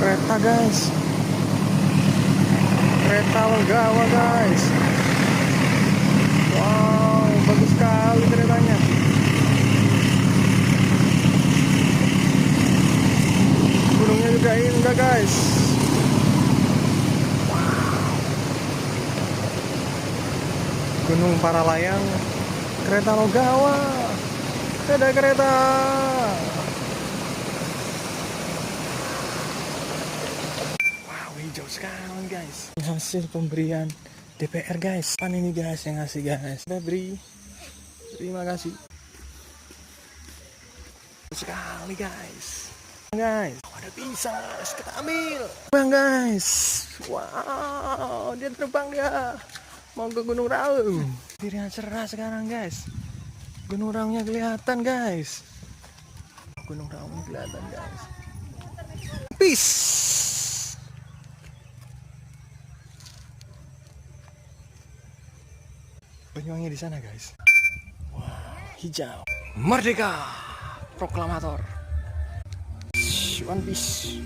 Kereta guys, kereta Logawa guys. Wow, bagus sekali keretanya. Gunungnya juga indah guys. Wow. Gunung Paralayang, kereta Logawa. Ada kereta. Hijau sekali guys. Ini hasil pemberian DPR guys. Pan ini guys yang ngasih guys. Febri, terima kasih sekali guys. Guys, ada pisang guys, kita ambil. Bang guys, wow, dia terbang dia. Mau ke Gunung Raung. Dirinya cerah sekarang guys. Gunung Raungnya kelihatan guys. Gunung Raungnya kelihatan guys. Peace. Banyuwangi di sana guys. Wah, hijau. Merdeka. Proklamator. One Piece.